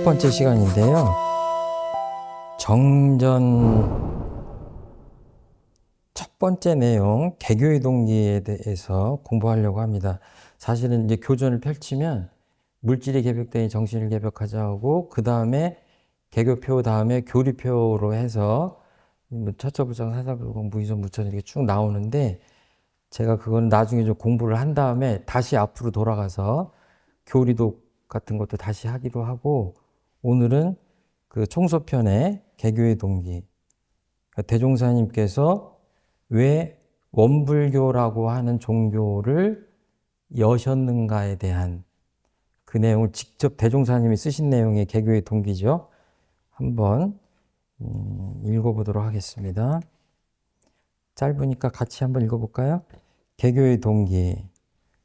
첫 번째 시간인데요. 정전 첫 번째 내용, 개교의 동기에 대해서 공부하려고 합니다. 사실은 이제 교전을 펼치면 물질이 개벽되니 정신을 개벽하자 하고, 그 다음에 개교표 다음에 교리표로 해서 처처부정, 사사불공, 무의존, 무천 이렇게 쭉 나오는데, 제가 그건 나중에 좀 공부를 한 다음에 다시 앞으로 돌아가서 교리독 같은 것도 다시 하기로 하고, 오늘은 그 총서편의 개교의 동기, 대종사님께서 왜 원불교라고 하는 종교를 여셨는가에 대한 그 내용을 직접 대종사님이 쓰신 내용이 개교의 동기죠. 한번 읽어보도록 하겠습니다. 짧으니까 같이 한번 읽어볼까요? 개교의 동기.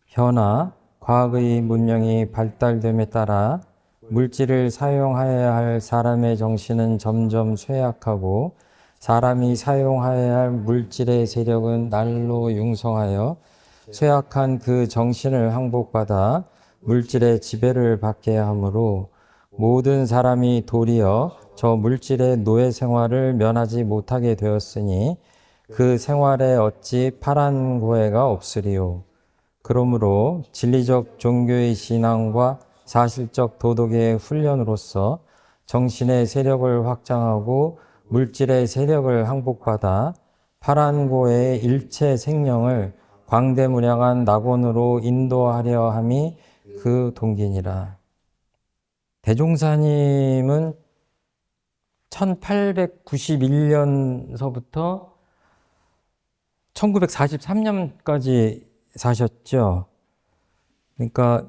현아, 과학의 문명이 발달됨에 따라 물질을 사용하여야 할 사람의 정신은 점점 쇠약하고, 사람이 사용하여야 할 물질의 세력은 날로 융성하여 쇠약한 그 정신을 항복받아 물질의 지배를 받게 하므로, 모든 사람이 도리어 저 물질의 노예 생활을 면하지 못하게 되었으니 그 생활에 어찌 파란 고해가 없으리요. 그러므로 진리적 종교의 신앙과 사실적 도덕의 훈련으로서 정신의 세력을 확장하고 물질의 세력을 항복받아 파란고의 일체 생명을 광대무량한 낙원으로 인도하려 함이 그 동기니라. 대종사님은 1891년서부터 1943년까지 사셨죠. 그러니까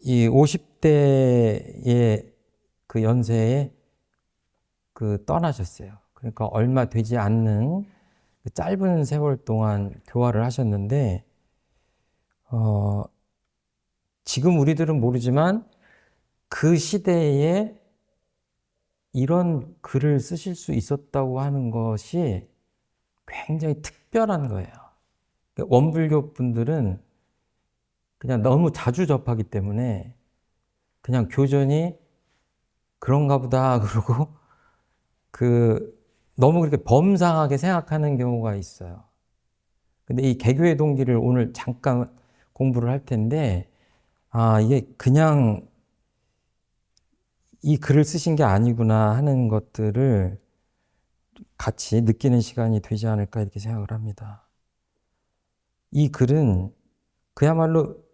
이 50대의 그 연세에 떠나셨어요. 그러니까 얼마 되지 않는 그 짧은 세월 동안 교화를 하셨는데, 지금 우리들은 모르지만 그 시대에 이런 글을 쓰실 수 있었다고 하는 것이 굉장히 특별한 거예요. 원불교 분들은 그냥 너무 자주 접하기 때문에 그냥 교전이 그런가 보다 그러고 너무 그렇게 범상하게 생각하는 경우가 있어요. 근데 이 개교의 동기를 오늘 잠깐 공부를 할 텐데, 이게 그냥 이 글을 쓰신 게 아니구나 하는 것들을 같이 느끼는 시간이 되지 않을까 이렇게 생각을 합니다. 이 글은 그야말로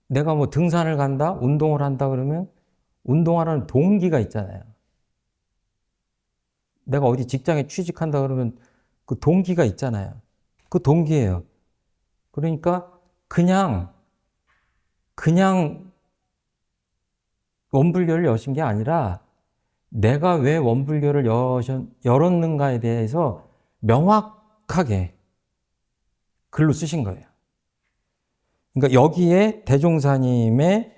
내가 뭐 등산을 간다, 운동을 한다 그러면 운동하라는 동기가 있잖아요. 내가 어디 직장에 취직한다 그러면 그 동기가 있잖아요. 그 동기예요. 그러니까 그냥 원불교를 여신 게 아니라 내가 왜 원불교를 열었는가에 대해서 명확하게 글로 쓰신 거예요. 그러니까 여기에 대종사님의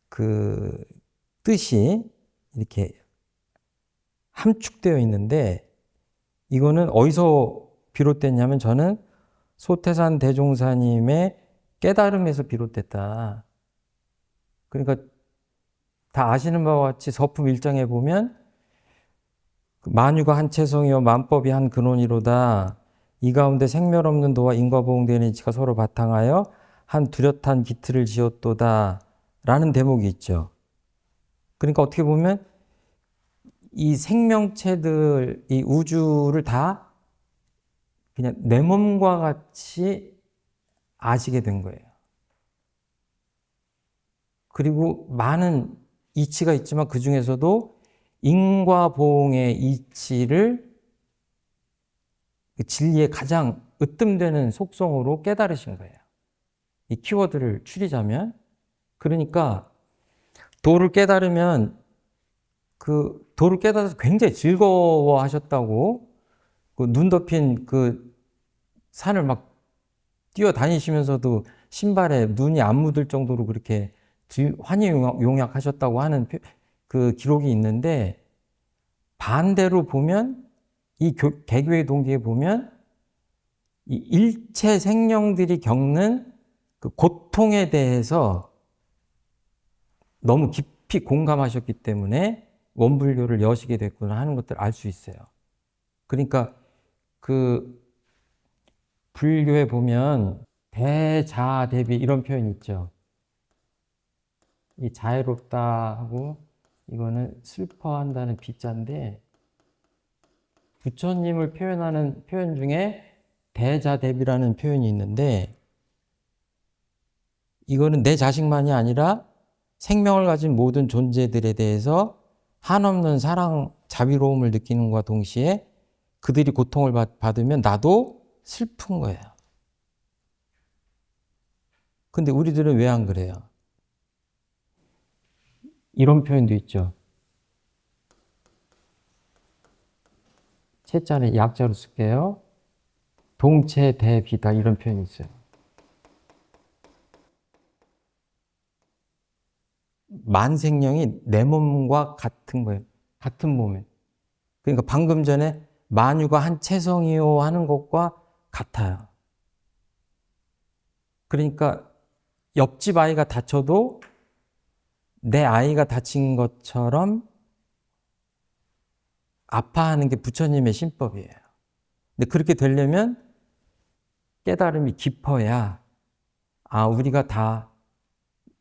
그 뜻이 이렇게 함축되어 있는데, 이거는 어디서 비롯됐냐면 저는 소태산 대종사님의 깨달음에서 비롯됐다. 그러니까 다 아시는 바와 같이 서품 1장에 보면 만유가 한 채성이요 만법이 한 근원이로다. 이 가운데 생멸 없는 도와 인과 보응되는 이치가 서로 바탕하여 한 뚜렷한 기틀을 지었도다 라는 대목이 있죠. 그러니까 어떻게 보면 이 생명체들, 이 우주를 다 그냥 내 몸과 같이 아시게 된 거예요. 그리고 많은 이치가 있지만 그 중에서도 인과 보응의 이치를 진리의 가장 으뜸되는 속성으로 깨달으신 거예요. 이 키워드를 추리자면, 그러니까 도를 깨달으면 그 도를 깨달아서 굉장히 즐거워하셨다고, 그 눈 덮인 그 산을 막 뛰어다니시면서도 신발에 눈이 안 묻을 정도로 그렇게 환희용약하셨다고 하는 그 기록이 있는데, 반대로 보면 이 개교의 동기에 보면 이 일체 생명들이 겪는 그 고통에 대해서 너무 깊이 공감하셨기 때문에 원불교를 여시게 됐구나 하는 것들을 알 수 있어요. 그러니까 그 불교에 보면 대자대비 이런 표현이 있죠. 이 자애롭다 하고 이거는 슬퍼한다는 비자인데 부처님을 표현하는 표현 중에 대자대비라는 표현이 있는데 이거는 내 자식만이 아니라 생명을 가진 모든 존재들에 대해서 한없는 사랑, 자비로움을 느끼는 것과 동시에 그들이 고통을 받으면 나도 슬픈 거예요. 근데 우리들은 왜 안 그래요? 이런 표현도 있죠. 채자는 약자로 쓸게요. 동체대비다 이런 표현이 있어요. 만생령이 내 몸과 같은 거예요. 같은 몸에. 그러니까 방금 전에 만유가 한 체성이요 하는 것과 같아요. 그러니까 옆집 아이가 다쳐도 내 아이가 다친 것처럼 아파하는 게 부처님의 신법이에요. 근데 그렇게 되려면 깨달음이 깊어야 우리가 다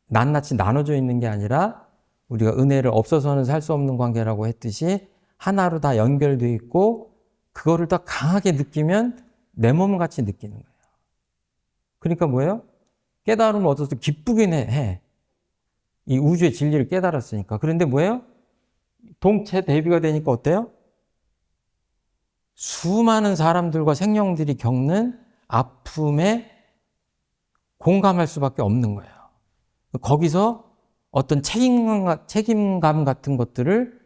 낱낱이 나눠져 있는 게 아니라 우리가 은혜를 없어서는 살 수 없는 관계라고 했듯이 하나로 다 연결되어 있고 그거를 더 강하게 느끼면 내 몸같이 느끼는 거예요. 그러니까 뭐예요? 깨달음을 얻어서 기쁘긴 해. 이 우주의 진리를 깨달았으니까. 그런데 뭐예요? 동체 대비가 되니까 어때요? 수많은 사람들과 생명들이 겪는 아픔에 공감할 수밖에 없는 거예요. 거기서 어떤 책임감 같은 것들을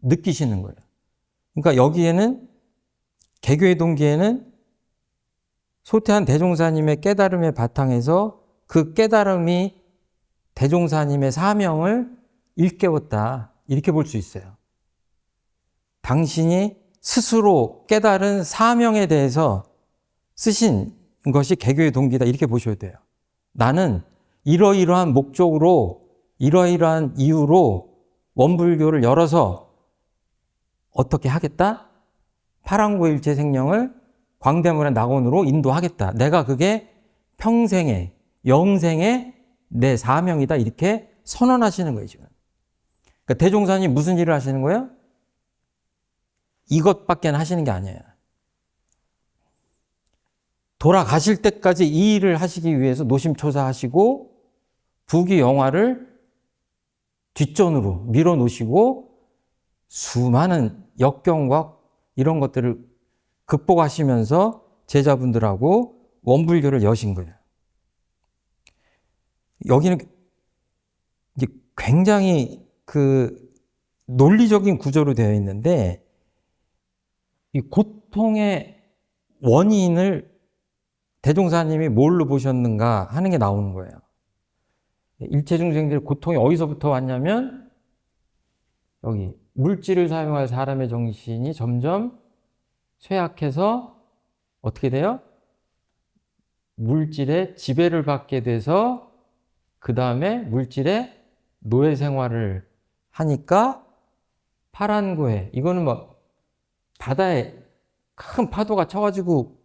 느끼시는 거예요. 그러니까 여기에는 개교의 동기에는 소태한 대종사님의 깨달음의 바탕에서 그 깨달음이 대종사님의 사명을 일깨웠다. 이렇게 볼 수 있어요. 당신이 스스로 깨달은 사명에 대해서 쓰신 것이 개교의 동기다. 이렇게 보셔야 돼요. 나는 이러이러한 목적으로 이러이러한 이유로 원불교를 열어서 어떻게 하겠다? 파랑고일체 생령을 광대문의 낙원으로 인도하겠다. 내가 그게 평생에 영생에 내 사명이다. 이렇게 선언하시는 거예요. 지금. 그러니까 대종사님 무슨 일을 하시는 거예요? 이것밖에 하시는 게 아니에요. 돌아가실 때까지 이 일을 하시기 위해서 노심초사하시고 부귀영화를 뒷전으로 밀어놓으시고 수많은 역경과 이런 것들을 극복하시면서 제자분들하고 원불교를 여신 거예요. 여기는 이제 굉장히 그 논리적인 구조로 되어 있는데 이 고통의 원인을 대종사님이 뭘로 보셨는가 하는 게 나오는 거예요. 일체중생들 고통이 어디서부터 왔냐면 여기 물질을 사용할 사람의 정신이 점점 쇠약해서 어떻게 돼요? 물질의 지배를 받게 돼서 그 다음에 물질의 노예 생활을 하니까 파란고해, 이거는 뭐 바다에 큰 파도가 쳐가지고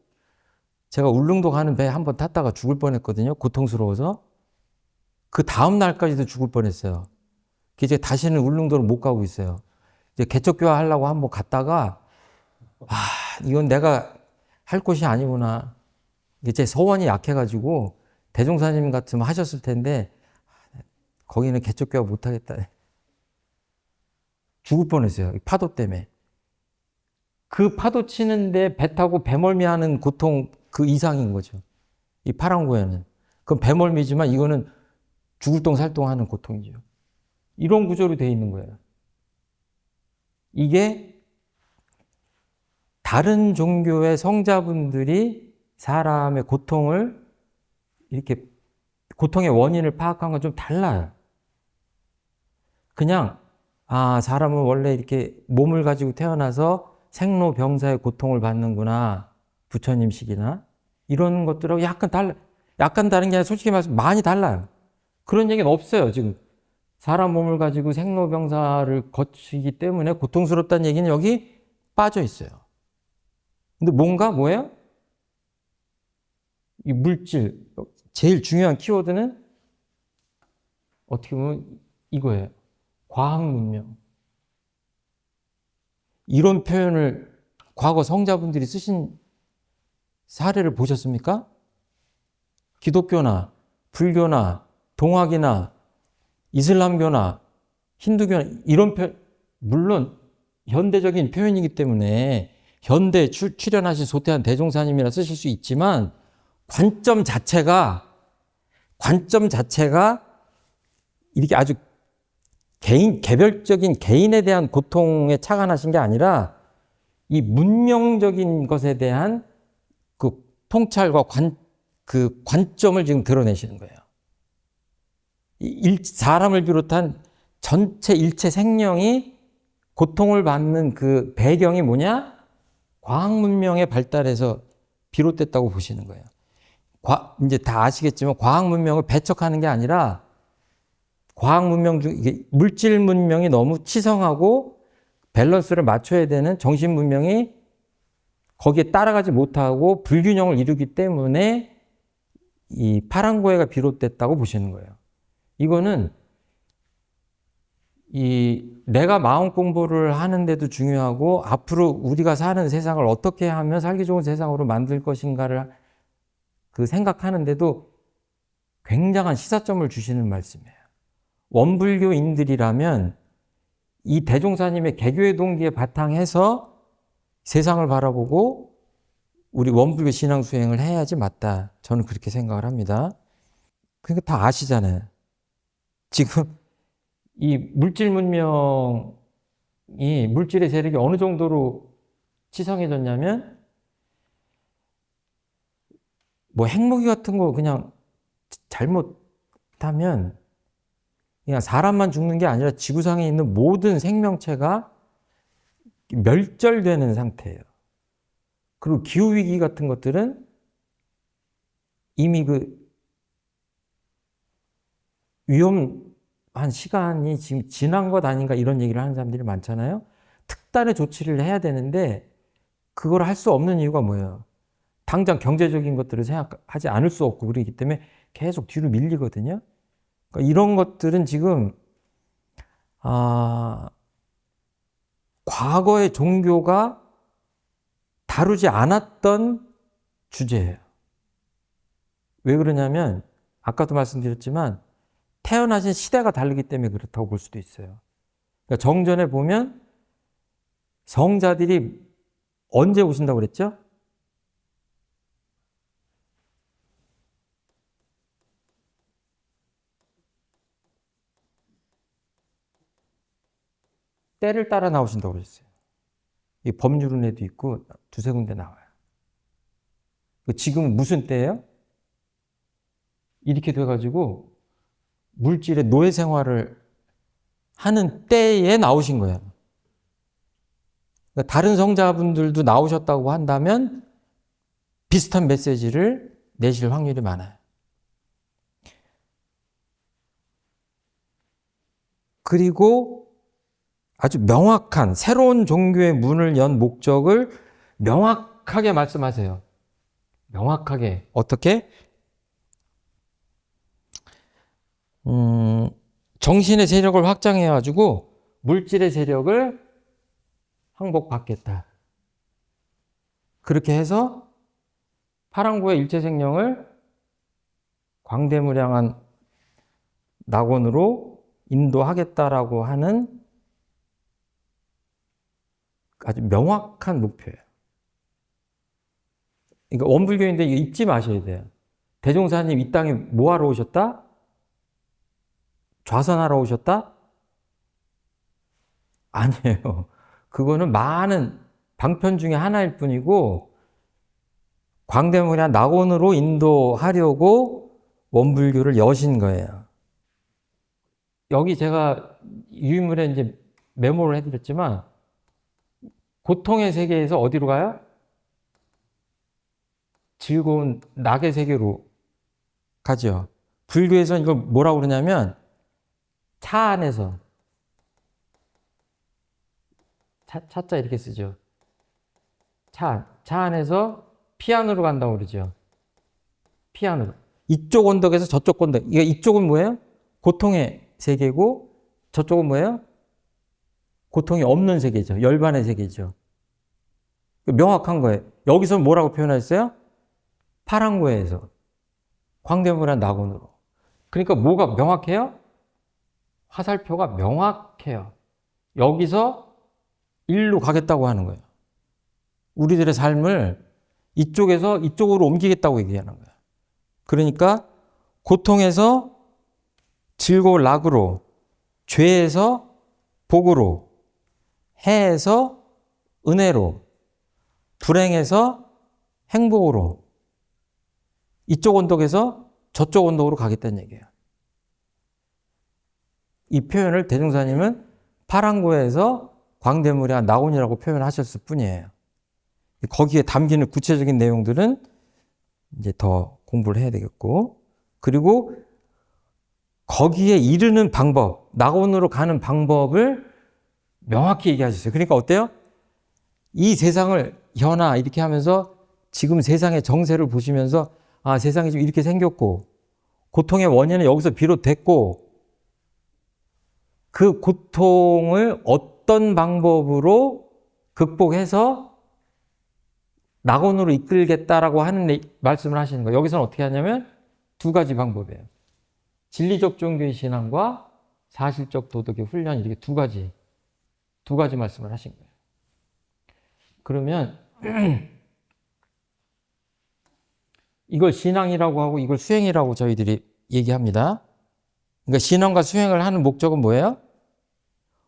제가 울릉도 가는 배 한 번 탔다가 죽을 뻔했거든요. 고통스러워서. 그 다음 날까지도 죽을 뻔했어요. 이제 다시는 울릉도를 못 가고 있어요. 이제 개척교화 하려고 한번 갔다가 이건 내가 할 곳이 아니구나. 제 서원이 약해가지고 대종사님 같으면 하셨을 텐데 거기는 개척교화 못 하겠다. 죽을 뻔했어요. 파도 때문에. 그 파도 치는데 배 타고 배멀미하는 고통 그 이상인 거죠. 이 파랑고에는. 그건 배멀미지만 이거는 죽을 똥 살똥하는 고통이죠. 이런 구조로 되어 있는 거예요. 이게 다른 종교의 성자분들이 사람의 고통을 이렇게 고통의 원인을 파악한 건 좀 달라요. 그냥 사람은 원래 이렇게 몸을 가지고 태어나서 생로병사의 고통을 받는구나. 부처님식이나 이런 것들하고 약간 다른 게 아니라 솔직히 말해서 많이 달라요. 그런 얘기는 없어요. 지금 사람 몸을 가지고 생로병사를 거치기 때문에 고통스럽다는 얘기는 여기 빠져 있어요. 근데 뭔가 뭐예요? 이 물질, 제일 중요한 키워드는 어떻게 보면 이거예요. 과학 문명. 이런 표현을 과거 성자분들이 쓰신 사례를 보셨습니까? 기독교나 불교나 동학이나 이슬람교나 힌두교나 이런 표현, 물론 현대적인 표현이기 때문에 현대 출연하신 소태한 대종사님이라 쓰실 수 있지만 관점 자체가 이렇게 아주 개별적인 개인에 대한 고통에 착안하신 게 아니라 이 문명적인 것에 대한 그 통찰과 그 관점을 지금 드러내시는 거예요. 사람을 비롯한 전체 일체 생명이 고통을 받는 그 배경이 뭐냐? 과학 문명의 발달에서 비롯됐다고 보시는 거예요. 이제 다 아시겠지만 과학 문명을 배척하는 게 아니라 과학 문명 중 이게 물질 문명이 너무 치성하고 밸런스를 맞춰야 되는 정신 문명이 거기에 따라가지 못하고 불균형을 이루기 때문에 이 파랑고해가 비롯됐다고 보시는 거예요. 이거는 내가 마음 공부를 하는데도 중요하고 앞으로 우리가 사는 세상을 어떻게 하면 살기 좋은 세상으로 만들 것인가를 그 생각하는데도 굉장한 시사점을 주시는 말씀이에요. 원불교인들이라면 이 대종사님의 개교의 동기에 바탕해서 세상을 바라보고 우리 원불교 신앙 수행을 해야지 맞다. 저는 그렇게 생각을 합니다. 그러니까 다 아시잖아요. 지금 이 물질 문명이 물질의 세력이 어느 정도로 치성해졌냐면 뭐 핵무기 같은 거 그냥 잘못하면 그냥 사람만 죽는 게 아니라 지구상에 있는 모든 생명체가 멸절되는 상태예요. 그리고 기후위기 같은 것들은 이미 그 위험한 시간이 지금 지난 것 아닌가 이런 얘기를 하는 사람들이 많잖아요. 특단의 조치를 해야 되는데 그걸 할 수 없는 이유가 뭐예요? 당장 경제적인 것들을 생각하지 않을 수 없고 그러기 때문에 계속 뒤로 밀리거든요. 그러니까 이런 것들은 지금 과거의 종교가 다루지 않았던 주제예요. 왜 그러냐면 아까도 말씀드렸지만 태어나신 시대가 다르기 때문에 그렇다고 볼 수도 있어요. 그러니까 정전에 보면 성자들이 언제 오신다고 그랬죠? 때를 따라 나오신다고 그랬어요. 이 법률은에도 있고 두세 군데 나와요. 지금은 무슨 때예요? 이렇게 돼가지고 물질의 노예 생활을 하는 때에 나오신 거예요. 그러니까 다른 성자분들도 나오셨다고 한다면 비슷한 메시지를 내실 확률이 많아요. 그리고 아주 명확한 새로운 종교의 문을 연 목적을 명확하게 말씀하세요. 명확하게. 어떻게? 정신의 세력을 확장해가지고 물질의 세력을 항복받겠다. 그렇게 해서 파랑고의 일체생령을 광대무량한 낙원으로 인도하겠다라고 하는 아주 명확한 목표예요. 그러니까 원불교인들 이거 잊지 마셔야 돼요. 대종사님 이 땅에 뭐 하러 오셨다? 좌선하러 오셨다? 아니에요. 그거는 많은 방편 중에 하나일 뿐이고 광대무량 낙원으로 인도하려고 원불교를 여신 거예요. 여기 제가 유인물에 이제 메모를 해드렸지만 고통의 세계에서 어디로 가요? 즐거운 낙의 세계로 가죠. 불교에서는 이걸 뭐라고 그러냐면 차 안에서 차자 이렇게 쓰죠. 차 안에서 피안으로 간다고 그러죠. 피안으로. 이쪽 언덕에서 저쪽 언덕. 이쪽은 뭐예요? 고통의 세계고 저쪽은 뭐예요? 고통이 없는 세계죠. 열반의 세계죠. 명확한 거예요. 여기서 뭐라고 표현했어요? 파랑고에서 광대물한 낙원으로. 그러니까 뭐가 명확해요? 화살표가 명확해요. 여기서 일로 가겠다고 하는 거예요. 우리들의 삶을 이쪽에서 이쪽으로 옮기겠다고 얘기하는 거예요. 그러니까 고통에서 즐거울 낙으로, 죄에서 복으로, 해에서 은혜로, 불행에서 행복으로, 이쪽 언덕에서 저쪽 언덕으로 가겠다는 얘기예요. 이 표현을 대종사님은 파랑고에서 광대무량 낙원이라고 표현하셨을 뿐이에요. 거기에 담기는 구체적인 내용들은 이제 더 공부를 해야 되겠고, 그리고 거기에 이르는 방법, 낙원으로 가는 방법을 명확히 얘기하셨어요. 그러니까 어때요? 이 세상을 현아 이렇게 하면서 지금 세상의 정세를 보시면서 아, 세상이 좀 이렇게 생겼고 고통의 원인은 여기서 비롯됐고 그 고통을 어떤 방법으로 극복해서 낙원으로 이끌겠다라고 하는 말씀을 하시는 거예요. 여기서는 어떻게 하냐면 두 가지 방법이에요. 진리적 종교의 신앙과 사실적 도덕의 훈련, 이렇게 두 가지 말씀을 하신 거예요. 그러면 이걸 신앙이라고 하고 이걸 수행이라고 저희들이 얘기합니다. 그러니까 신앙과 수행을 하는 목적은 뭐예요?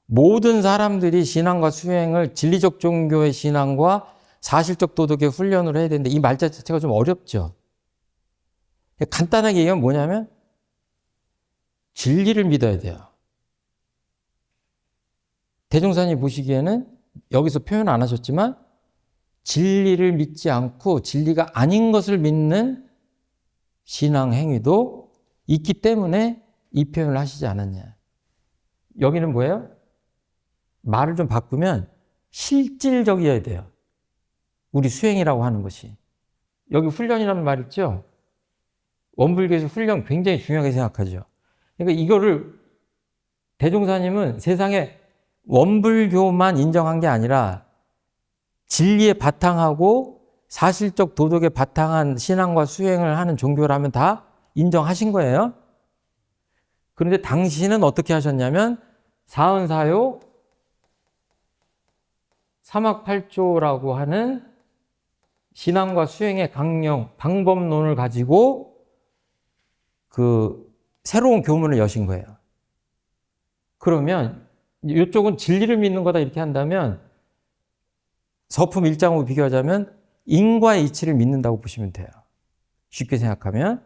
모든 사람들이 신앙과 수행을 진리적 종교의 신앙과 사실적 도덕의 훈련으로 해야 되는데 이 말자 자체가 좀 어렵죠. 간단하게 얘기하면 뭐냐면 진리를 믿어야 돼요. 대종사님 보시기에는 여기서 표현 안 하셨지만 진리를 믿지 않고 진리가 아닌 것을 믿는 신앙 행위도 있기 때문에 이 표현을 하시지 않았냐. 여기는 뭐예요? 말을 좀 바꾸면 실질적이어야 돼요. 우리 수행이라고 하는 것이. 여기 훈련이라는 말 있죠? 원불교에서 훈련 굉장히 중요하게 생각하죠. 그러니까 이거를 대종사님은 세상에 원불교만 인정한 게 아니라 진리에 바탕하고 사실적 도덕에 바탕한 신앙과 수행을 하는 종교라면 다 인정하신 거예요. 그런데 당신은 어떻게 하셨냐면 사은사요 삼학팔조라고 하는 신앙과 수행의 강령, 방법론을 가지고 그 새로운 교문을 여신 거예요. 그러면 이쪽은 진리를 믿는 거다 이렇게 한다면 서품 1장으로 비교하자면 인과의 이치를 믿는다고 보시면 돼요. 쉽게 생각하면.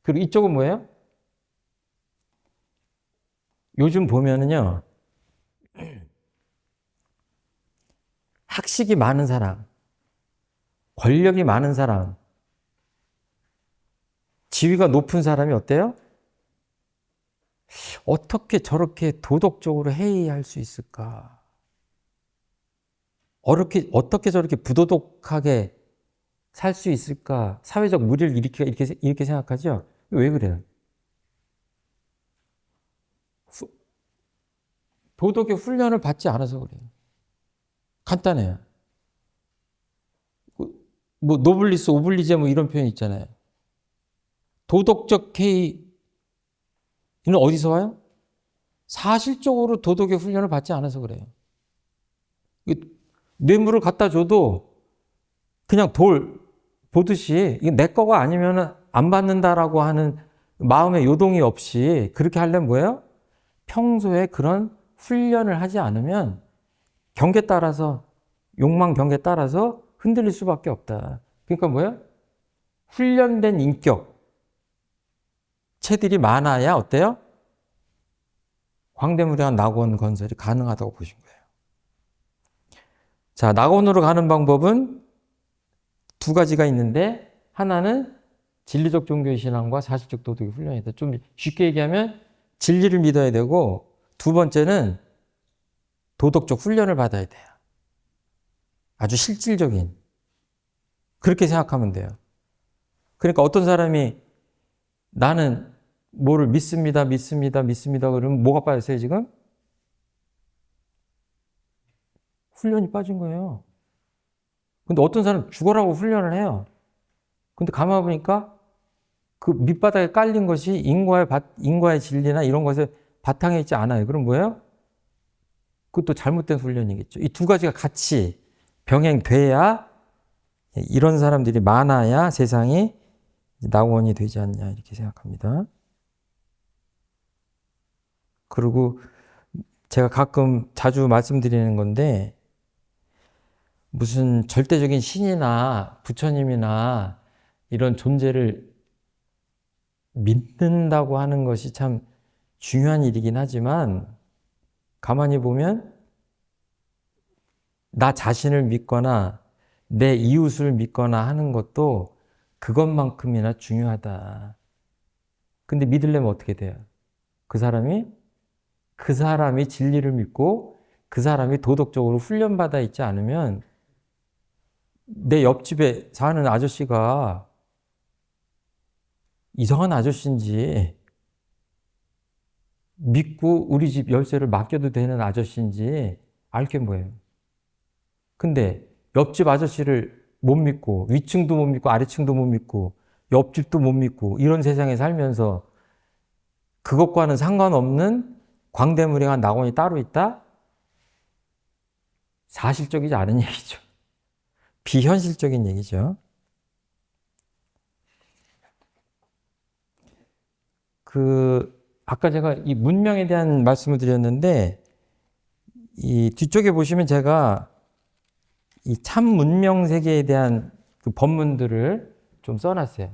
그리고 이쪽은 뭐예요? 요즘 보면은요, 학식이 많은 사람, 권력이 많은 사람, 지위가 높은 사람이 어때요? 어떻게 저렇게 도덕적으로 해이할 수 있을까? 어떻게 저렇게 부도덕하게 살 수 있을까? 사회적 무리를 이렇게 생각하죠? 왜 그래요? 도덕의 훈련을 받지 않아서 그래요. 간단해요. 뭐 노블리스 오블리제 뭐 이런 표현 있잖아요. 도덕적 해이는 어디서 와요? 사실적으로 도덕의 훈련을 받지 않아서 그래요. 뇌물을 갖다 줘도 그냥 돌 보듯이 이게 내 거가 아니면 안 받는다라고 하는 마음의 요동이 없이 그렇게 하려면 뭐예요? 평소에 그런 훈련을 하지 않으면 경계에 따라서 욕망 경계에 따라서 흔들릴 수밖에 없다. 그러니까 뭐예요? 훈련된 인격 체들이 많아야 어때요? 광대무량한 낙원 건설이 가능하다고 보신 거예요. 자, 낙원으로 가는 방법은 두 가지가 있는데 하나는 진리적 종교의 신앙과 사실적 도덕의 훈련이다. 좀 쉽게 얘기하면 진리를 믿어야 되고 두 번째는 도덕적 훈련을 받아야 돼요. 아주 실질적인. 그렇게 생각하면 돼요. 그러니까 어떤 사람이 나는 뭐를 믿습니다, 믿습니다, 믿습니다. 그러면 뭐가 빠졌어요, 지금? 훈련이 빠진 거예요. 근데 어떤 사람은 죽어라고 훈련을 해요. 근데 가만 보니까 그 밑바닥에 깔린 것이 인과의 진리나 이런 것에 바탕에 있지 않아요. 그럼 뭐예요? 그것도 잘못된 훈련이겠죠. 이 두 가지가 같이 병행돼야, 이런 사람들이 많아야 세상이 낙원이 되지 않냐, 이렇게 생각합니다. 그리고 제가 가끔 자주 말씀드리는 건데, 무슨 절대적인 신이나 부처님이나 이런 존재를 믿는다고 하는 것이 참 중요한 일이긴 하지만, 가만히 보면 나 자신을 믿거나 내 이웃을 믿거나 하는 것도 그것만큼이나 중요하다. 근데 믿으려면 어떻게 돼요? 그 사람이 진리를 믿고 그 사람이 도덕적으로 훈련받아 있지 않으면, 내 옆집에 사는 아저씨가 이상한 아저씨인지 믿고 우리 집 열쇠를 맡겨도 되는 아저씨인지 알 게 뭐예요? 근데 옆집 아저씨를 못 믿고 위층도 못 믿고 아래층도 못 믿고 옆집도 못 믿고 이런 세상에 살면서 그것과는 상관없는 광대무량한 낙원이 따로 있다? 사실적이지 않은 얘기죠. 비현실적인 얘기죠. 아까 제가 이 문명에 대한 말씀을 드렸는데, 이 뒤쪽에 보시면 제가 이 참 문명 세계에 대한 그 법문들을 좀 써놨어요.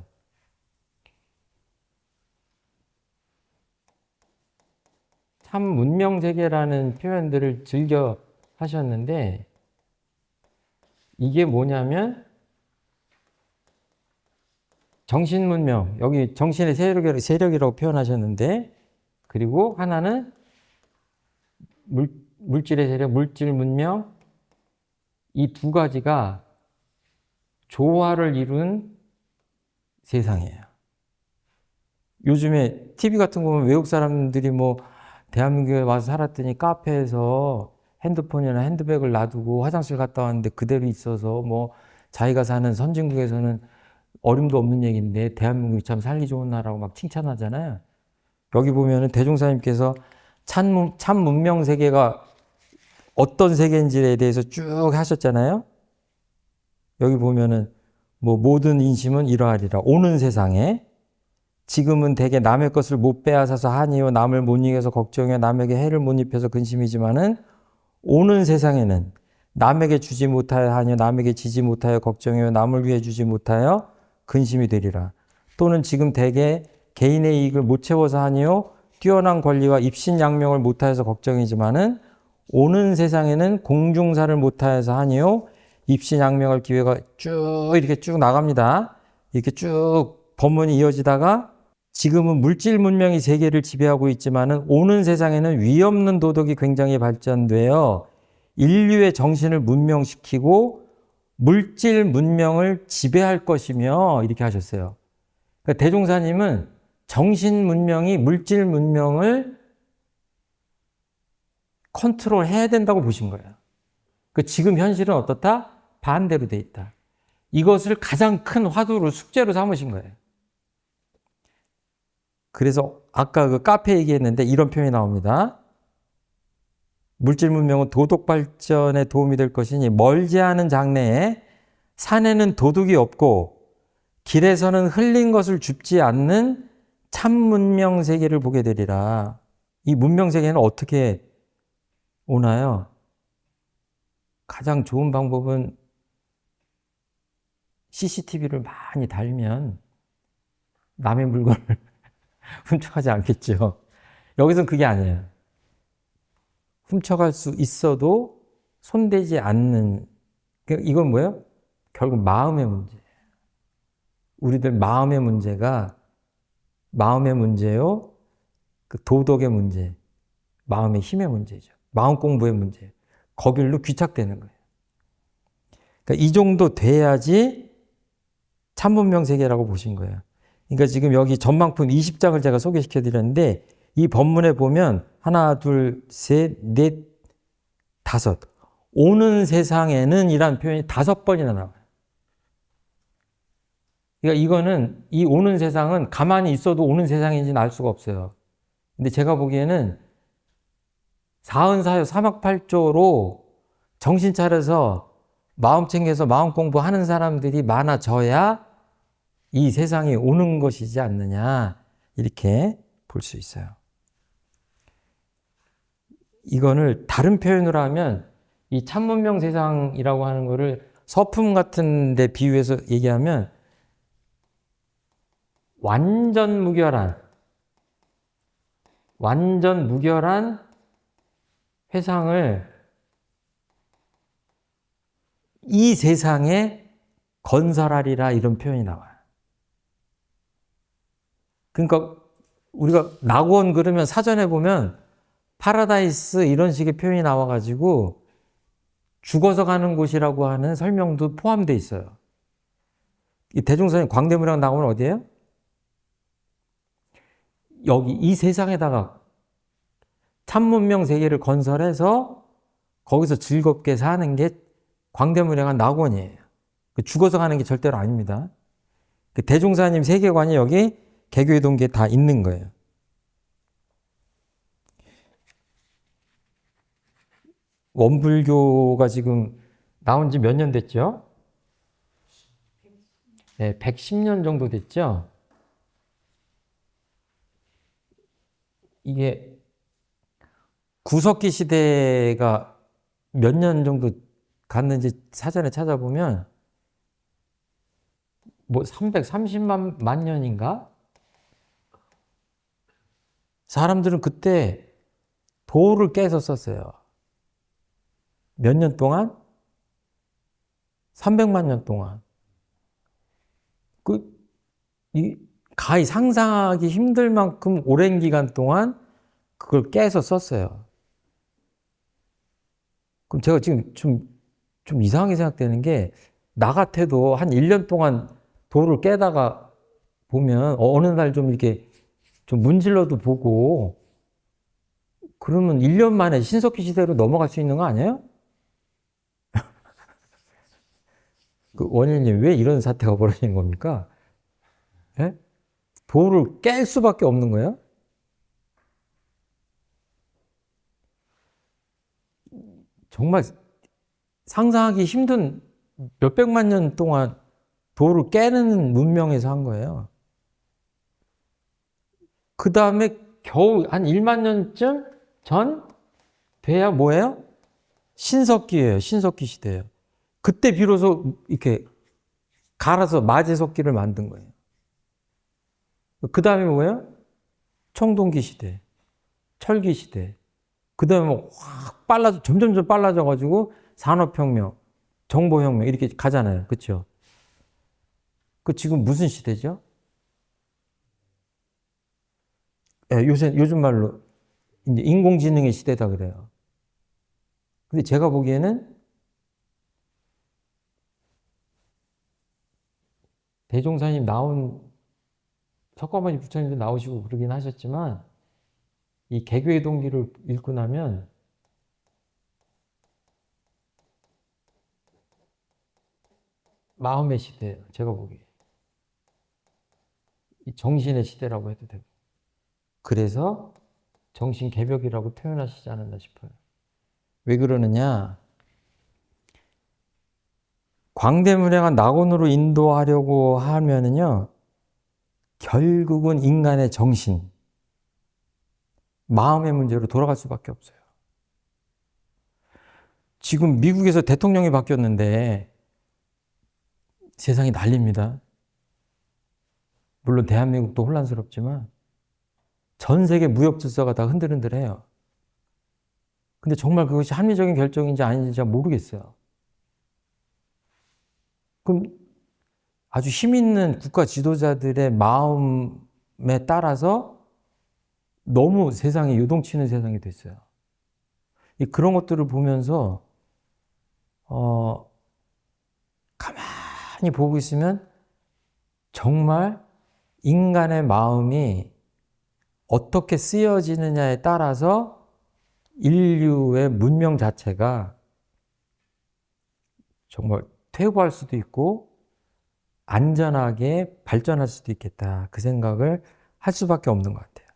참 문명 세계라는 표현들을 즐겨 하셨는데, 이게 뭐냐면 정신 문명, 여기 정신의 세력이라고 표현하셨는데, 그리고 하나는 물질의 세력, 물질 문명, 이 두 가지가 조화를 이룬 세상이에요. 요즘에 TV 같은 거 보면 외국 사람들이 뭐 대한민국에 와서 살았더니 카페에서 핸드폰이나 핸드백을 놔두고 화장실 갔다 왔는데 그대로 있어서, 뭐 자기가 사는 선진국에서는 어림도 없는 얘기인데 대한민국이 참 살기 좋은 나라고 막 칭찬하잖아요. 여기 보면은 대종사님께서 참 문명 세계가 어떤 세계인지에 대해서 쭉 하셨잖아요. 여기 보면은 뭐 모든 인심은 이러하리라. 오는 세상에 지금은 대개 남의 것을 못 빼앗아서 한이요 남을 못 이겨서 걱정해 남에게 해를 못 입혀서 근심이지만은, 오는 세상에는 남에게 주지 못하여 하니 남에게 지지 못하여 걱정해요 남을 위해 주지 못하여 근심이 되리라. 또는 지금 대개 개인의 이익을 못 채워서 하니요 뛰어난 권리와 입신양명을 못하여서 걱정이지만은, 오는 세상에는 공중사를 못하여서 하니요 입신양명할 기회가 쭉 이렇게 쭉 나갑니다. 이렇게 쭉 법문이 이어지다가, 지금은 물질 문명이 세계를 지배하고 있지만은 오는 세상에는 위없는 도덕이 굉장히 발전되어 인류의 정신을 문명시키고 물질 문명을 지배할 것이며, 이렇게 하셨어요. 그러니까 대종사님은 정신 문명이 물질 문명을 컨트롤해야 된다고 보신 거예요. 지금 현실은 어떻다? 반대로 돼 있다. 이것을 가장 큰 화두로 숙제로 삼으신 거예요. 그래서 아까 그 카페 얘기했는데 이런 표현이 나옵니다. 물질 문명은 도덕 발전에 도움이 될 것이니 멀지 않은 장래에 산에는 도둑이 없고 길에서는 흘린 것을 줍지 않는 참 문명 세계를 보게 되리라. 이 문명 세계는 어떻게 오나요? 가장 좋은 방법은 CCTV를 많이 달면 남의 물건을 훔쳐가지 않겠죠. 여기서는 그게 아니에요. 훔쳐갈 수 있어도 손대지 않는, 이건 뭐예요? 결국 마음의 문제예요. 우리들 마음의 문제가 마음의 문제요, 그 도덕의 문제. 마음의 힘의 문제죠. 마음 공부의 문제. 거길로 귀착되는 거예요. 그러니까 이 정도 돼야지 참문명 세계라고 보신 거예요. 그러니까 지금 여기 전망품 20장을 제가 소개시켜 드렸는데 이 본문에 보면 하나, 둘, 셋, 넷, 다섯. 오는 세상에는 이란 표현이 5번이나 나와요. 그러니까 이거는 이 오는 세상은 가만히 있어도 오는 세상인지는 알 수가 없어요. 근데 제가 보기에는 사흔사효 삼학팔조로 정신 차려서 마음 챙겨서 마음 공부하는 사람들이 많아져야 이 세상이 오는 것이지 않느냐 이렇게 볼 수 있어요. 이거를 다른 표현으로 하면 이 참문명 세상이라고 하는 거를 서품 같은 데 비유해서 얘기하면 완전 무결한 회상을 이 세상에 건설하리라 이런 표현이 나와요. 그러니까 우리가 낙원 그러면 사전에 보면 파라다이스 이런 식의 표현이 나와가지고 죽어서 가는 곳이라고 하는 설명도 포함되어 있어요. 이 대종사님 광대무량 낙원은 어디예요? 여기 이 세상에다가 참문명 세계를 건설해서 거기서 즐겁게 사는 게 광대무량한 낙원이에요. 죽어서 가는 게 절대로 아닙니다. 대종사님 세계관이 여기 개교의 동기에 다 있는 거예요. 원불교가 지금 나온 지 몇 년 됐죠? 네, 110년 정도 됐죠? 이게 구석기 시대가 몇 년 정도 갔는지 사전에 찾아보면 뭐 330만 년인가? 사람들은 그때 도를 깨서 썼어요. 몇 년 동안? 300만 년 동안. 가히 상상하기 힘들 만큼 오랜 기간 동안 그걸 깨서 썼어요. 그럼 제가 지금 좀 이상하게 생각되는 게, 나 같아도 한 1년 동안 도를 깨다가 보면 어느 날 좀 이렇게 좀 문질러도 보고, 그러면 1년 만에 신석기 시대로 넘어갈 수 있는 거 아니에요? 그 원일님, 왜 이런 사태가 벌어지는 겁니까? 예? 도를 깰 수밖에 없는 거예요? 정말 상상하기 힘든 몇백만 년 동안 도를 깨는 문명에서 한 거예요. 그 다음에 겨우 한 1만 년쯤 전 돼야 뭐예요? 신석기예요. 신석기 시대예요. 그때 비로소 이렇게 갈아서 마제석기를 만든 거예요. 그 다음에 뭐예요? 청동기 시대, 철기 시대. 그 다음에 확 점점 빨라져가지고 산업혁명, 정보혁명 이렇게 가잖아요. 그렇죠? 그 지금 무슨 시대죠? 예, 요즘 말로 이제 인공지능의 시대다 그래요. 근데 제가 보기에는 대종사님 석가모니 부처님도 나오시고 그러긴 하셨지만, 이 개교의 동기를 읽고 나면 마음의 시대예요. 제가 보기에. 정신의 시대라고 해도 되고. 그래서 정신 개벽이라고 표현하시지 않았나 싶어요. 왜 그러느냐? 광대무량한 낙원으로 인도하려고 하면은요, 결국은 인간의 정신, 마음의 문제로 돌아갈 수밖에 없어요. 지금 미국에서 대통령이 바뀌었는데 세상이 난립니다. 물론 대한민국도 혼란스럽지만 전 세계 무역 질서가 다 흔들흔들해요. 근데 정말 그것이 합리적인 결정인지 아닌지 잘 모르겠어요. 그럼 아주 힘 있는 국가 지도자들의 마음에 따라서 너무 세상이 요동치는 세상이 됐어요. 그런 것들을 보면서 가만히 보고 있으면 정말 인간의 마음이 어떻게 쓰여지느냐에 따라서 인류의 문명 자체가 정말 퇴보할 수도 있고 안전하게 발전할 수도 있겠다. 그 생각을 할 수밖에 없는 것 같아요.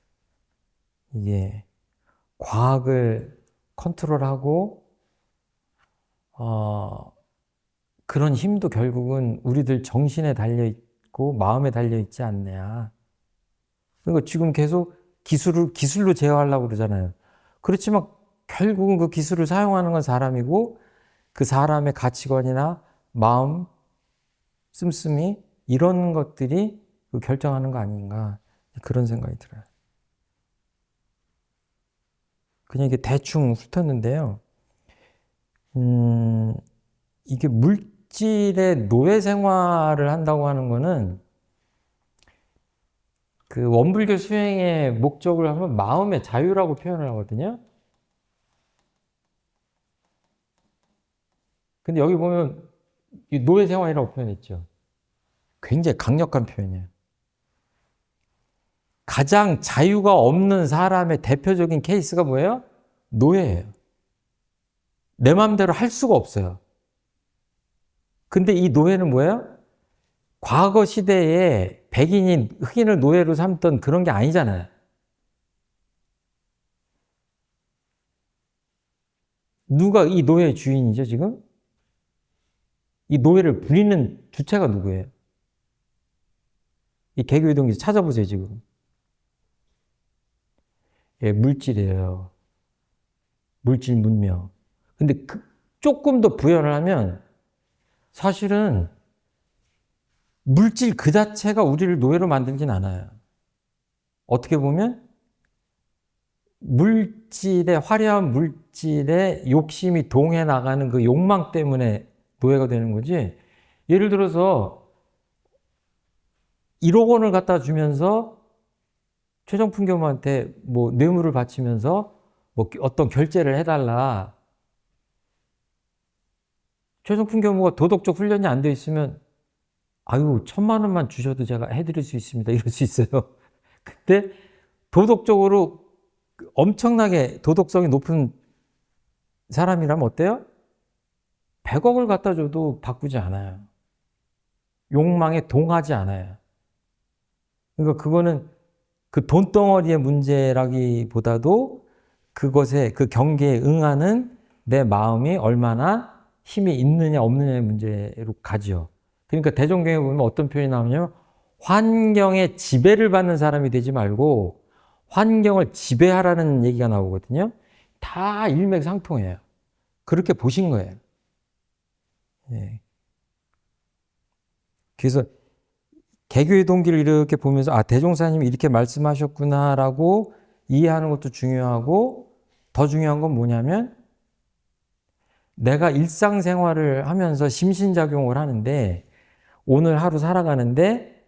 이게 과학을 컨트롤하고 그런 힘도 결국은 우리들 정신에 달려있고 마음에 달려있지 않냐. 그러니까 지금 계속 기술로 제어하려고 그러잖아요. 그렇지만 결국은 그 기술을 사용하는 건 사람이고 그 사람의 가치관이나 마음, 씀씀이 이런 것들이 결정하는 거 아닌가 그런 생각이 들어요. 그냥 이게 대충 훑었는데요. 이게 물질의 노예 생활을 한다고 하는 거는 그 원불교 수행의 목적을 하면 마음의 자유라고 표현을 하거든요. 근데 여기 보면 이 노예 생활이라고 표현했죠. 굉장히 강력한 표현이에요. 가장 자유가 없는 사람의 대표적인 케이스가 뭐예요? 노예예요. 내 마음대로 할 수가 없어요. 근데 이 노예는 뭐예요? 과거 시대에 백인이 흑인을 노예로 삼던 그런 게 아니잖아요. 누가 이 노예의 주인이죠, 지금? 이 노예를 부리는 주체가 누구예요? 이 개교의 동기 찾아보세요, 지금. 예, 물질이에요. 물질 문명. 근데 조금 더 부연을 하면 사실은 물질 그 자체가 우리를 노예로 만들진 않아요. 어떻게 보면 화려한 물질에 욕심이 동해 나가는 그 욕망 때문에 노예가 되는 거지. 예를 들어서 1억 원을 갖다 주면서 최정품 교무한테 뭐 뇌물을 바치면서 뭐 어떤 결제를 해달라. 최정품 교무가 도덕적 훈련이 안 돼 있으면 아유 1,000만 원만 주셔도 제가 해드릴 수 있습니다. 이럴 수 있어요. 근데 도덕적으로 엄청나게 도덕성이 높은 사람이라면 어때요? 100억을 갖다 줘도 바꾸지 않아요. 욕망에 동하지 않아요. 그러니까 그거는 그 돈덩어리의 문제라기보다도 그것에 그 경계에 응하는 내 마음이 얼마나 힘이 있느냐 없느냐의 문제로 가죠. 그러니까 대종경에 보면 어떤 표현이 나오냐면 환경에 지배를 받는 사람이 되지 말고 환경을 지배하라는 얘기가 나오거든요. 다 일맥상통해요. 그렇게 보신 거예요. 예. 그래서 개교의 동기를 이렇게 보면서 아 대종사님이 이렇게 말씀하셨구나라고 이해하는 것도 중요하고 더 중요한 건 뭐냐면 내가 일상생활을 하면서 심신작용을 하는데 오늘 하루 살아가는데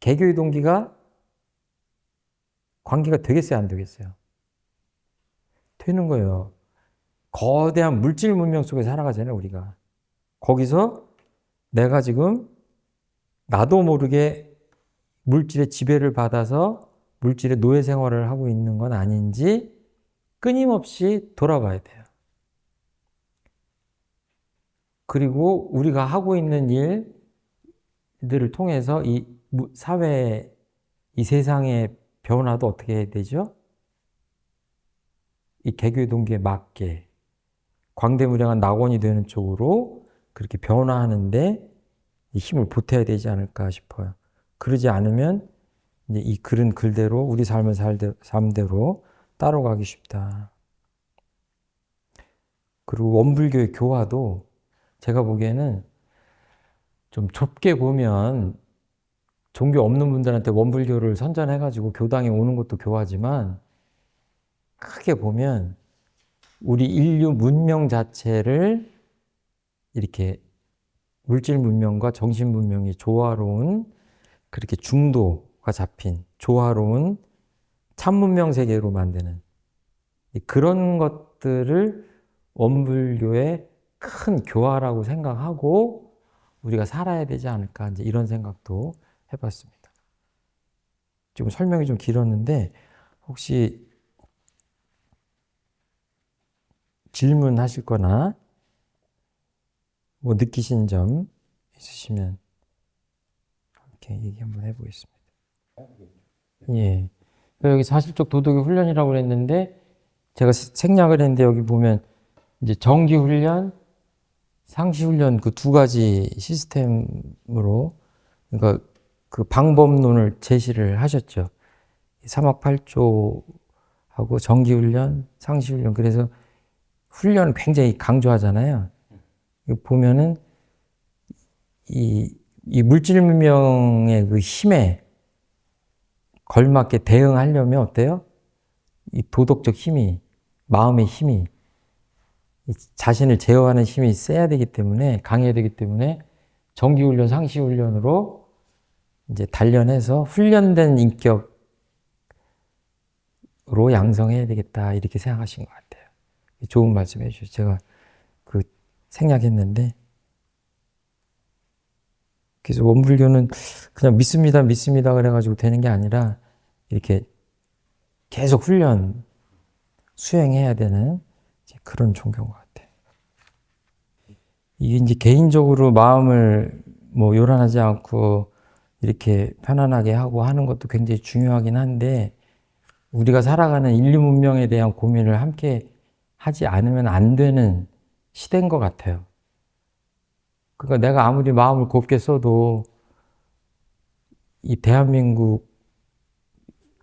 개교의 동기가 관계가 되겠어요 안 되겠어요? 되는 거예요. 거대한 물질 문명 속에 살아가잖아요 우리가. 거기서 내가 지금 나도 모르게 물질의 지배를 받아서 물질의 노예 생활을 하고 있는 건 아닌지 끊임없이 돌아봐야 돼요. 그리고 우리가 하고 있는 일들을 통해서 이 사회, 이 세상의 변화도 어떻게 해야 되죠? 이 개교의 동기에 맞게 광대무량한 낙원이 되는 쪽으로 그렇게 변화하는데 힘을 보태야 되지 않을까 싶어요. 그러지 않으면 이제 이 글은 글대로 우리 삶을 삶대로 따라가기 쉽다. 그리고 원불교의 교화도 제가 보기에는 좀 좁게 보면 종교 없는 분들한테 원불교를 선전해가지고 교당에 오는 것도 교화지만 크게 보면 우리 인류 문명 자체를 이렇게 물질 문명과 정신 문명이 조화로운 그렇게 중도가 잡힌 조화로운 참문명 세계로 만드는 그런 것들을 원불교의 큰 교화라고 생각하고 우리가 살아야 되지 않을까 이제 이런 생각도 해봤습니다. 지금 설명이 좀 길었는데 혹시 질문하실 거나 뭐 느끼신 점 있으시면 이렇게 얘기 한번 해보겠습니다. 예. 여기 사실적 도덕의 훈련이라고 그랬는데 제가 생략을 했는데 여기 보면 이제 정기 훈련, 상시 훈련 그 두 가지 시스템으로 그러니까 그 방법론을 제시를 하셨죠. 사막팔조하고 정기 훈련, 상시 훈련. 그래서 훈련을 굉장히 강조하잖아요. 보면은 이 물질문명의 그 힘에 걸맞게 대응하려면 어때요? 이 도덕적 힘이, 마음의 힘이, 자신을 제어하는 힘이 세야 되기 때문에, 강해야 되기 때문에 정기훈련, 상시훈련으로 이제 단련해서 훈련된 인격으로 양성해야 되겠다, 이렇게 생각하신 것 같아요. 좋은 말씀 해주셔서 제가 그 생략했는데, 그래서 원불교는 그냥 믿습니다, 믿습니다 그래가지고 되는 게 아니라 이렇게 계속 훈련, 수행해야 되는 그런 종교인 것 같아요. 이게 이제 개인적으로 마음을 뭐 요란하지 않고 이렇게 편안하게 하고 하는 것도 굉장히 중요하긴 한데 우리가 살아가는 인류 문명에 대한 고민을 함께 하지 않으면 안 되는 시대인 것 같아요. 그러니까 내가 아무리 마음을 곱게 써도 이 대한민국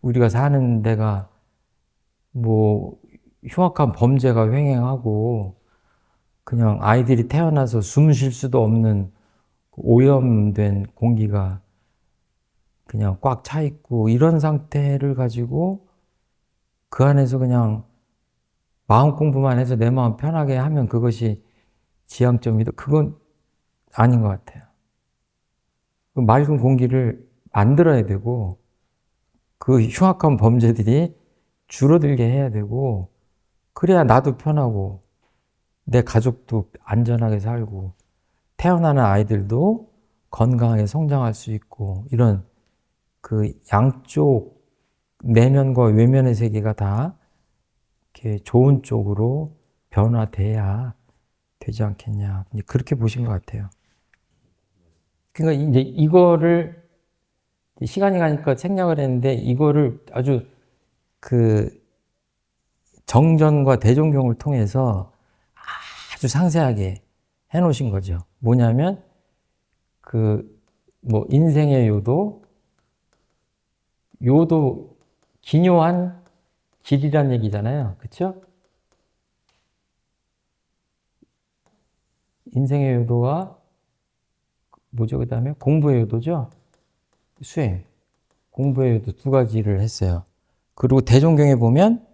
우리가 사는 데가 뭐 흉악한 범죄가 횡행하고 그냥 아이들이 태어나서 숨 쉴 수도 없는 오염된 공기가 그냥 꽉 차 있고 이런 상태를 가지고 그 안에서 그냥 마음 공부만 해서 내 마음 편하게 하면 그것이 지향점이다. 그건 아닌 것 같아요. 그 맑은 공기를 만들어야 되고 그 흉악한 범죄들이 줄어들게 해야 되고 그래야 나도 편하고 내 가족도 안전하게 살고 태어나는 아이들도 건강하게 성장할 수 있고 이런 그 양쪽 내면과 외면의 세계가 다 이렇게 좋은 쪽으로 변화돼야 되지 않겠냐. 그렇게 보신 것 같아요. 그러니까 이제 이거를 시간이 가니까 생략을 했는데 이거를 아주 그 정전과 대종경을 통해서 아주 상세하게 해 놓으신 거죠. 뭐냐면 그 뭐 인생의 요도 기묘한 길이란 얘기잖아요. 그렇죠? 인생의 요도와 뭐죠? 그다음에 공부의 요도죠. 수행. 공부의 요도 두 가지를 했어요. 그리고 대종경에 보면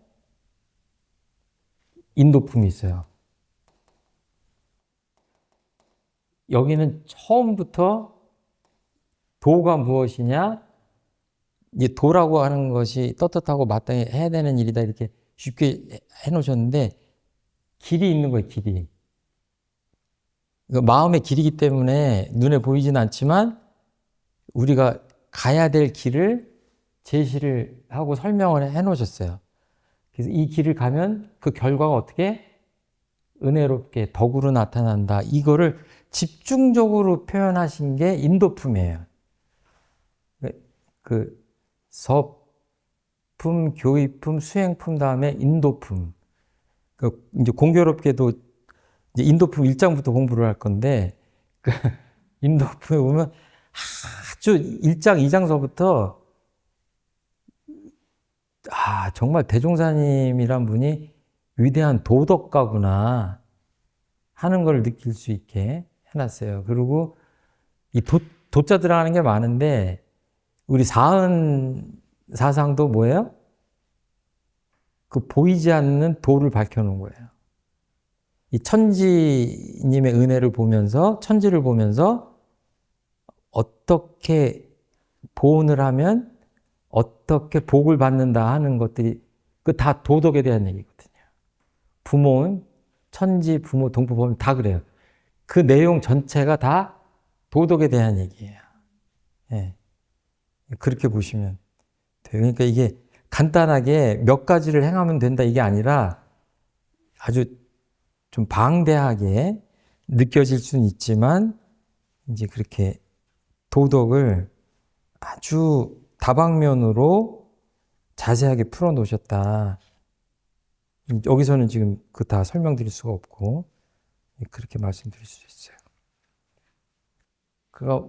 인도품이 있어요. 여기는 처음부터 도가 무엇이냐? 이 도라고 하는 것이 떳떳하고 마땅히 해야 되는 일이다 이렇게 쉽게 해놓으셨는데 길이 있는 거예요. 길이. 마음의 길이기 때문에 눈에 보이진 않지만 우리가 가야 될 길을 제시를 하고 설명을 해놓으셨어요. 그래서 이 길을 가면 그 결과가 어떻게 은혜롭게 덕으로 나타난다. 이거를 집중적으로 표현하신 게 인도품이에요. 그 서품, 교의품, 수행품 다음에 인도품. 그 이제 공교롭게도 이제 인도품 1장부터 공부를 할 건데 그 인도품에 보면 아주 1장, 2장서부터 정말 대종사님이란 분이 위대한 도덕가구나 하는 걸 느낄 수 있게 해놨어요. 그리고 이 도자 들어가는 게 많은데 우리 사은 사상도 뭐예요? 그 보이지 않는 도를 밝혀놓은 거예요. 이 천지님의 은혜를 보면서 천지를 보면서 어떻게 보온을 하면 어떻게 복을 받는다 하는 것들이 그 다 도덕에 대한 얘기거든요. 부모는 천지, 부모, 동부 보면 다 그래요. 그 내용 전체가 다 도덕에 대한 얘기예요. 예. 그렇게 보시면 돼요. 그러니까 이게 간단하게 몇 가지를 행하면 된다 이게 아니라 아주 좀 방대하게 느껴질 수는 있지만 이제 그렇게 도덕을 아주 다방면으로 자세하게 풀어 놓으셨다. 여기서는 지금 그 다 설명드릴 수가 없고 그렇게 말씀드릴 수 있어요. 그가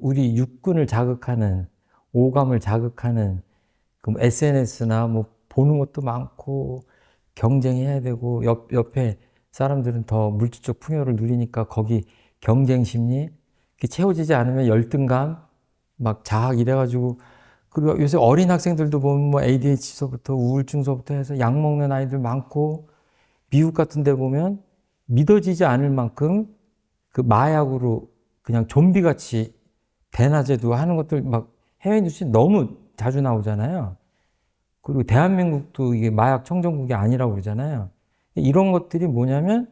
우리 육군을 자극하는 오감을 자극하는 그 SNS나 보는 것도 많고 경쟁해야 되고 옆에 사람들은 더 물질적 풍요를 누리니까 거기 경쟁 심리 채워지지 않으면 열등감 막 자학 이래가지고 그리고 요새 어린 학생들도 보면 ADHD서부터 우울증서부터 해서 약 먹는 아이들 많고 미국 같은 데 보면 믿어지지 않을 만큼 그 마약으로 그냥 좀비같이 대낮에도 하는 것들 막 해외 뉴스에 너무 자주 나오잖아요. 그리고 대한민국도 이게 마약 청정국이 아니라고 그러잖아요. 이런 것들이 뭐냐면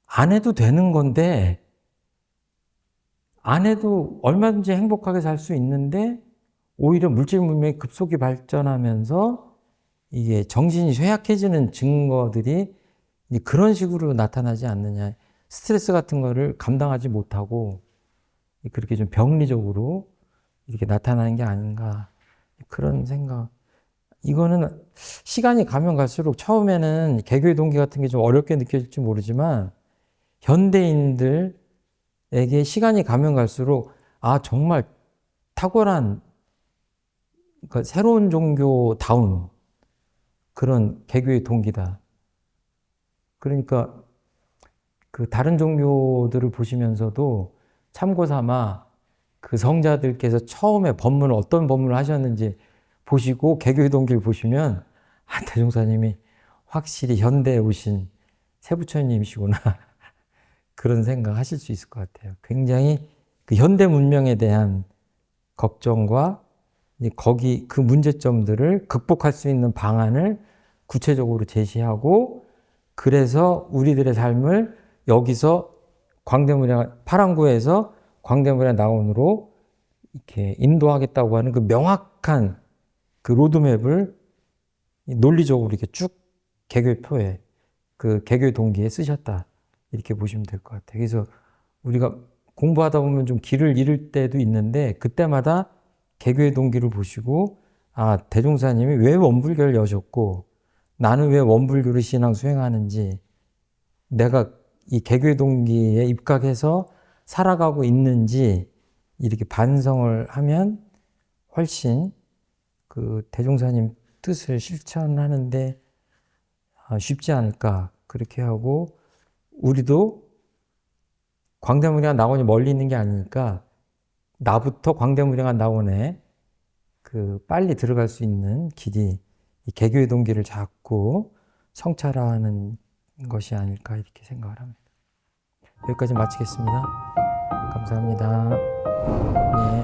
안 해도 되는 건데 안 해도 얼마든지 행복하게 살 수 있는데 오히려 물질 문명이 급속히 발전하면서 이게 정신이 쇠약해지는 증거들이 그런 식으로 나타나지 않느냐. 스트레스 같은 거를 감당하지 못하고 그렇게 좀 병리적으로 이렇게 나타나는 게 아닌가. 그런 생각. 이거는 시간이 가면 갈수록 처음에는 개교의 동기 같은 게 좀 어렵게 느껴질지 모르지만 현대인들에게 시간이 가면 갈수록 정말 탁월한 그러니까 새로운 종교다운 그런 개교의 동기다. 그러니까 그 다른 종교들을 보시면서도 참고 삼아 그 성자들께서 처음에 어떤 법문을 하셨는지 보시고 개교의 동기를 보시면 대종사님이 확실히 현대에 오신 세부처님이시구나 그런 생각 하실 수 있을 것 같아요. 굉장히 그 현대 문명에 대한 걱정과 거기 그 문제점들을 극복할 수 있는 방안을 구체적으로 제시하고 그래서 우리들의 삶을 여기서 파랑구에서 광대문의 나온으로 이렇게 인도하겠다고 하는 그 명확한 그 로드맵을 논리적으로 이렇게 쭉 개교표에 그 개교 동기에 쓰셨다 이렇게 보시면 될 것 같아요. 그래서 우리가 공부하다 보면 좀 길을 잃을 때도 있는데 그때마다 개교의 동기를 보시고 대종사님이 왜 원불교를 여셨고 나는 왜 원불교를 신앙 수행하는지 내가 이 개교의 동기에 입각해서 살아가고 있는지 이렇게 반성을 하면 훨씬 그 대종사님 뜻을 실천하는데 쉽지 않을까 그렇게 하고 우리도 광대무량한 낙원이 멀리 있는 게 아니니까 나부터 광대무량한 낙원에 그 빨리 들어갈 수 있는 길이 이 개교의 동기를 잡고 성찰하는 것이 아닐까 이렇게 생각을 합니다. 여기까지 마치겠습니다. 감사합니다. 네.